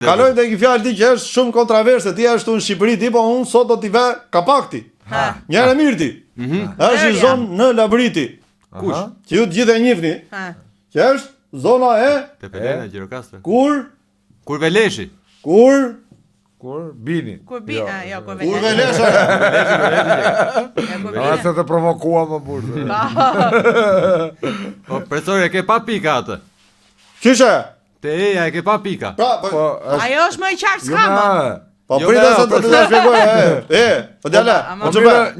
Kalojmë tek fjalë ti që është shumë kontroverse, ti ashtu në Shqipëri ti, po unë sot do t'i vë kapakti. Njëra mirë ti. Është zonë në Labriti. Kush? Që ju të gjithë e njihni. Që është zona e Tepelena Gjirokastër. Kur Veleshi. Kur bini. Kur bini, jo, kur Kur Veleshi. Veleshi. Se të provokua më burë. Po, profesor, e ke pa pika atë. Qyshe? Te eja e ke pa pika. Ajo është më e qartë s'ka më. Po prita se të të shpjegoj. Po djale.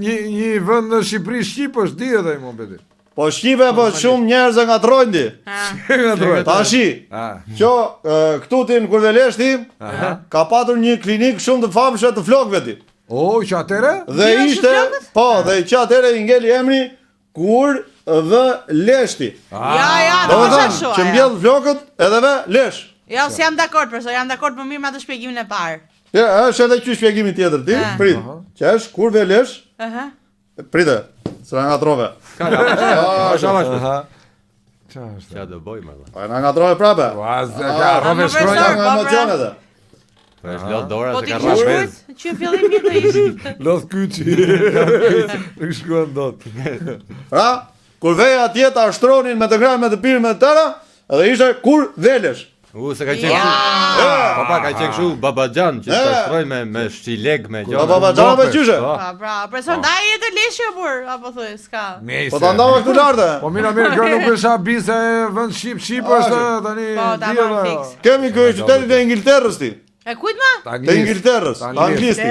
Një vend në Shqipëri Shqip është di edhe i Muhamedi. Po Shqipe po shumë njerëz e ngatrojnë ti. Tashi. Që këtu ti në Kurveleshti ka patur një klinik shumë të famshme të flokëve ti. O, që atere? Dhe ishte, po, dhe që atere i ngeli emri Kurveleshti. Ja, do të thënë që mbjell flokët edhe ve lesh. Jo, si jam dakord, profesor, jam dakord më mirë me atë shpjegimin e parë. Ja, është edhe ky shpjegimi tjetër ti, prit. Që është Kurvelesh. Prite, s'na ngatrove. Qa do boj, më dhe. Pa na ngatrove prapë. Rove shkronja nga emocionet. Po është lodh dora Po se ti ka rrapez. që fillim të ishte. Lodh kyçi. Nuk shkuan dot. Pra, kur veja atje ta ashtronin me të ngrahme të pirë me të tëra, edhe ishte Kurvelesh. Se ka qenë kështu. Papa ka qenë kështu babaxhan që ta shtroj me shqileg me gjona. Babaxhan apo qyshe? Pra, profesor, ndaj jetë leshi bur, apo thuaj, s'ka. Po ta ndava këtu lartë. Po mira, kjo nuk është abi se vend Shqip është tani. Po, ta marr fiks. Kemi këtu qytetin e Ingilterës ti. E kujt më? Të Ingilterës, anglisti.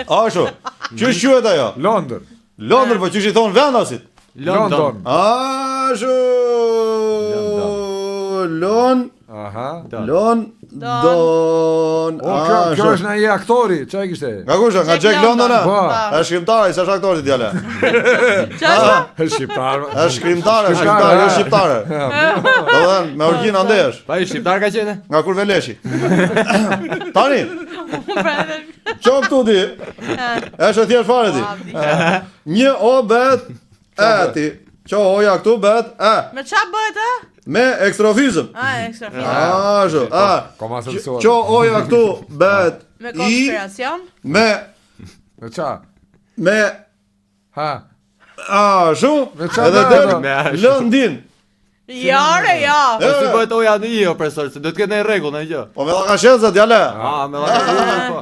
Ashtu. Ç'është quhet ajo? Londër. Londër, po ç'është i thon vendasit? London. Ashtu. London. Kjo është në një aktori, që e kishte? Nga kusha, nga Jack London, Po. e shkrimtare, s'është aktori djale. Është shqiptar. E shkrimtare, jo shqiptare. Do të thënë, me origjinë andesh. Pa i shqiptar ka qenë? Nga Kurveleshi. Tani, qo këtu ti, është e thjesht fare ti. Një o bet e ti. Qo oja këtu bet e. Me qa bëhet, e? Me ekstrofizëm. Ekstrofizëm. Ashtu, qo oja këtu bet Me konspiracion? Me qa? Me ashtu, edhe Me lëndin. Jo, re, jo. Po si bëhet oja në jo, profesor, se do të ketë në rregull në gjë. Po me dha ka shenzë djale. Me dha ka po.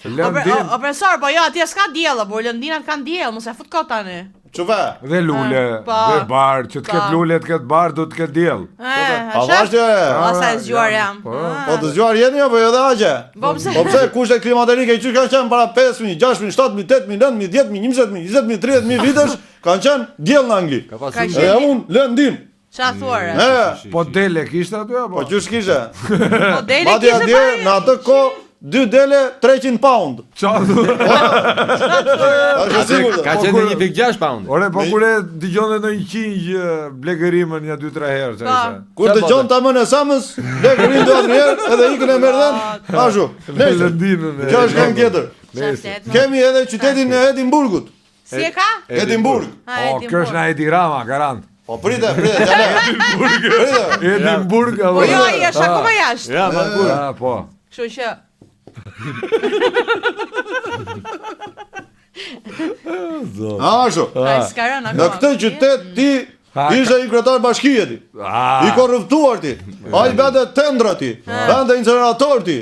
Lëndin. O profesor, po jo, atje s'ka diell, por lëndinat kanë diell, mos e fut kot tani. Çuve? Dhe lule, dhe bar, që të ketë lule, të ketë bar, do të ketë diell. A vazhdi e? Asa e zgjuar jam. Po të zgjuar jeni apo jo dhe aqe? Po pse? Po pse kushtet klimaterike që kanë qenë para 5.000, 6.000, 7.000, 8.000, 9.000, 10.000, 20.000, 20.000, 30.000 vitesh kanë qenë diell në Angli. Ka pas E unë lëndin. Qa thuare? Po dele kishte aty apo? Po qysh kishe? Po dele Madje kishte atje në atë kohë 2 dele 300 pound. Qa thu? Ka qenë 1.6 pound. Ore, po kure dëgjonte në një qinj blegërimën një 2-3 herë, që ishe. Kur dëgjon ta mënë samës, blegërin 2-3 herë, edhe ikën e merdhen, ashtu. Lëndinën. Kjo është këngë tjetër. Kemi edhe qytetin e Edimburgut. Si e ka? Edimburg. Kjo është në Edi Rama, garant. Po prite, djale. Edimburg, Po jo, ai është akoma jashtë. Ja, ma po. Kështu që Ashtu. Në këtë qytet ti ishe i kryetar bashkie ti. I korruptuar ti. Ai bënte tendra ti. Bënte incinerator ti.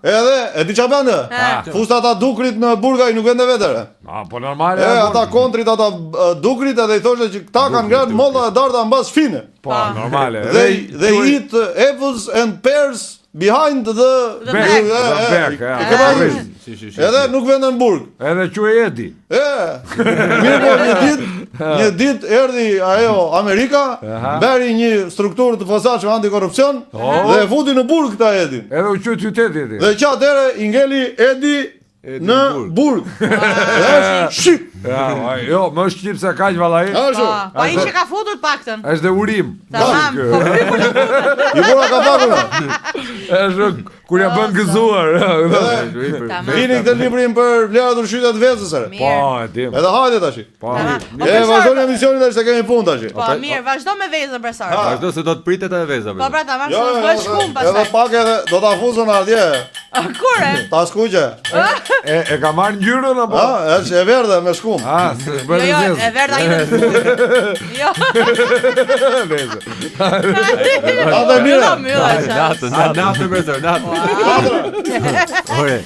Edhe e di çfarë bënte? Fusta ata dukrit në Burgaj nuk vende vetere. Po normale. Ata kontrit ata dukrit edhe i thoshte që këta kanë ngrënë molla e darda mbas fine. Po normale. They eat apples and pears behind the back. Edhe nuk venden burg. Edhe quaj Edi. Mirë po një ditë erdhi ajo Amerika, bëri një strukturë të posaçme antikorrupsion dhe e futi në burg këta Edin. Edhe u quaj qyteti Edi. Dhe që atëre i ngeli Edi në burg. Shqip. Jo, më shqip se kaq vallai. Pa i që ka futur paktën. Është dhe urim. Tamam. I bura ka pakuna. Është kur ja bën gëzuar. Vini këtë librin për vlerat ushqyta të vezës. Po, e dim. Edhe hajde tash. Po. Vazhdoni emisionin tash se kemi punë tash. Po, mirë, vazhdo me vezën profesor. Vazhdo se do të pritet edhe veza. Po, pra, tamam, shumë bëj shkum pastaj. Edhe pak edhe do ta fuzon atje. Kur e? Ta skuqe. E ka marrë ngjyrën apo? Është e verdhe me shkum. S'është bërë Jo, zezë. e verdha i në Jo. Ata mira. Natë, profesor, natë. Ore,